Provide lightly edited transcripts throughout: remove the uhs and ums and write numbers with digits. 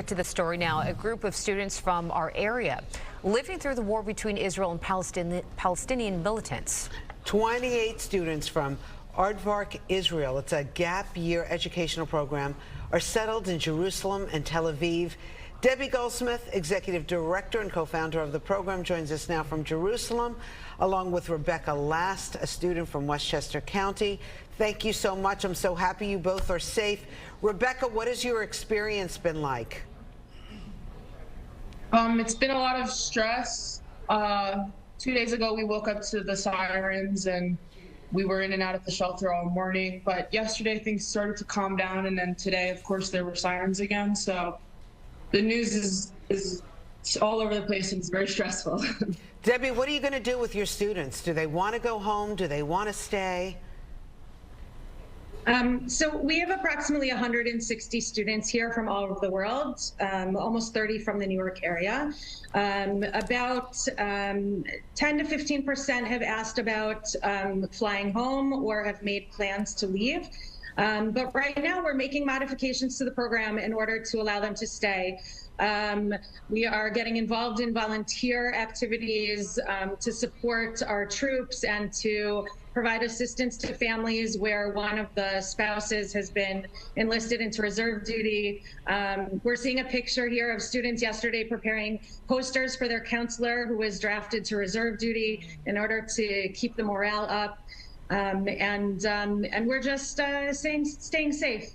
To the story now, a group of students from our area living through the war between Israel and Palestinian militants. 28 students from Aardvark Israel, it's a gap year educational program, are settled in Jerusalem and Tel Aviv. Debbie Goldsmith, executive director and co-founder of the program, joins us now from Jerusalem, along with Rebecca Last, a student from Westchester County. Thank you so much. I'm so happy you both are safe. Rebecca, what has your experience been like? It's been a lot of stress. 2 days ago, we woke up to the sirens and we were in and out of the shelter all morning. But yesterday, things started to calm down. And then today, of course, there were sirens again. So the news is all over the place and it's very stressful. Debbie, what are you going to do with your students? Do they want to go home? Do they want to stay? So we have approximately 160 students here from all over the world, almost 30 from the New York area. About 10 to 15% have asked about flying home or have made plans to leave. But right now we're making modifications to the program in order to allow them to stay. We are getting involved in volunteer activities to support our troops and to provide assistance to families where one of the spouses has been enlisted into reserve duty. We're seeing a picture here of students yesterday preparing posters for their counselor who was drafted to reserve duty in order to keep the morale up. And we're just staying safe.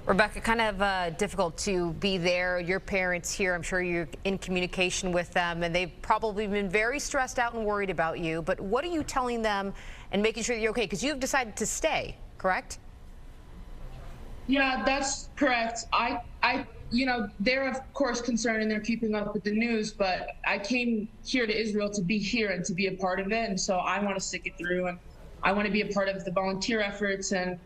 Rebecca, kind of difficult to be there. Your parents here, I'm sure you're in communication with them, and they've probably been very stressed out and worried about you. But what are you telling them and making sure that you're okay? Because you've decided to stay, correct? Yeah, that's correct. You know, they're of course concerned and they're keeping up with the news, but I came here to Israel to be here and to be a part of it. And so I want to stick it through and I want to be a part of the volunteer efforts. And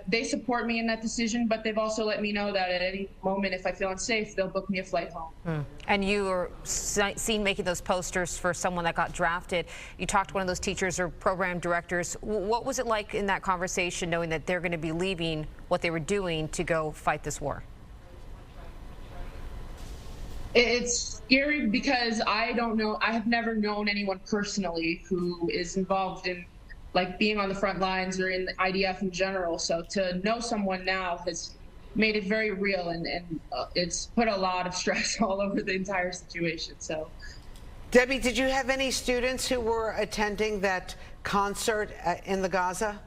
they support me in that decision, but they've also let me know that at any moment, if I feel unsafe, they'll book me a flight home. And you were seen making those posters for someone that got drafted. You talked to one of those teachers or program directors. What was it like in that conversation, knowing that they're going to be leaving what they were doing to go fight this war? It's scary because I don't know. I have never known anyone personally who is involved in like being on the front lines or in the IDF in general. So to know someone now has made it very real and it's put a lot of stress all over the entire situation. So, Debbie, did you have any students who were attending that concert in the Gaza?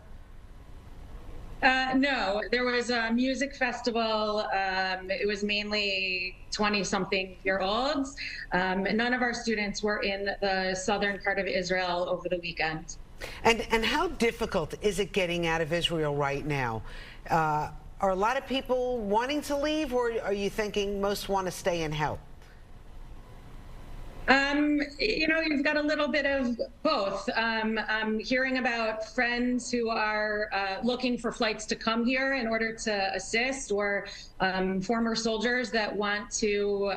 No, there was a music festival. It was mainly 20-something-year-olds. None of our students were in the southern part of Israel over the weekend. And how difficult is it getting out of Israel right now? Are a lot of people wanting to leave, or are you thinking most want to stay and help? You know, you've got a little bit of both. I'm hearing about friends who are looking for flights to come here in order to assist, or former soldiers that want to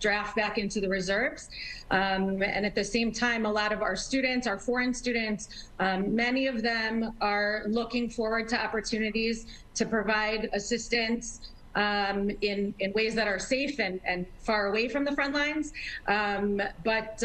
draft back into the reserves. And at the same time, a lot of our students, our foreign students, many of them are looking forward to opportunities to provide assistance in ways that are safe and far away from the front lines. But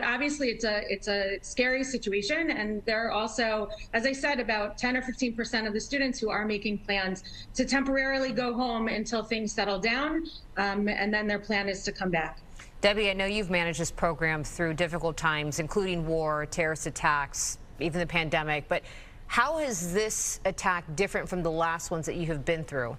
obviously it's a scary situation. And there are also, as I said, about 10 or 15% of the students who are making plans to temporarily go home until things settle down. And then their plan is to come back. Debbie, I know you've managed this program through difficult times, including war, terrorist attacks, even the pandemic. But how is this attack different from the last ones that you have been through?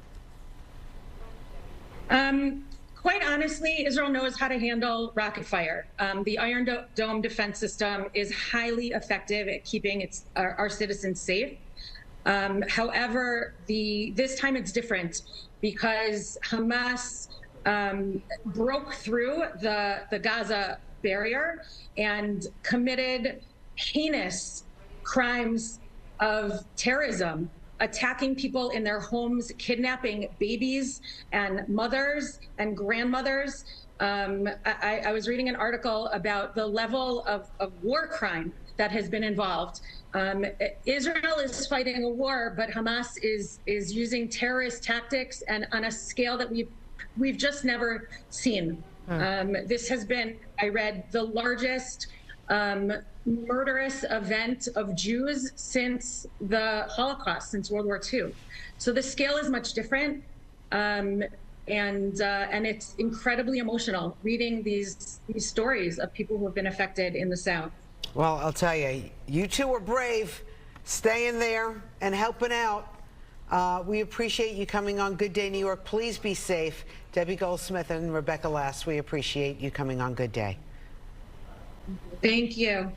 Quite honestly, Israel knows how to handle rocket fire. The Iron Dome defense system is highly effective at keeping our citizens safe. However, this time it's different because Hamas broke through the Gaza barrier and committed heinous crimes of terrorism, attacking people in their homes, kidnapping babies and mothers and grandmothers. I was reading an article about the level of war crime that has been involved. Israel is fighting a war, but Hamas is using terrorist tactics and on a scale that we've we've just never seen. This has been, I read, the largest murderous event of Jews since the Holocaust, since World War II. So the scale is much different, and it's incredibly emotional reading these stories of people who have been affected in the South. Well, I'll tell you, you two were brave, staying there and helping out. We appreciate you coming on Good Day New York. Please be safe. Debbie Goldsmith and Rebecca Last, we appreciate you coming on Good Day. Thank you.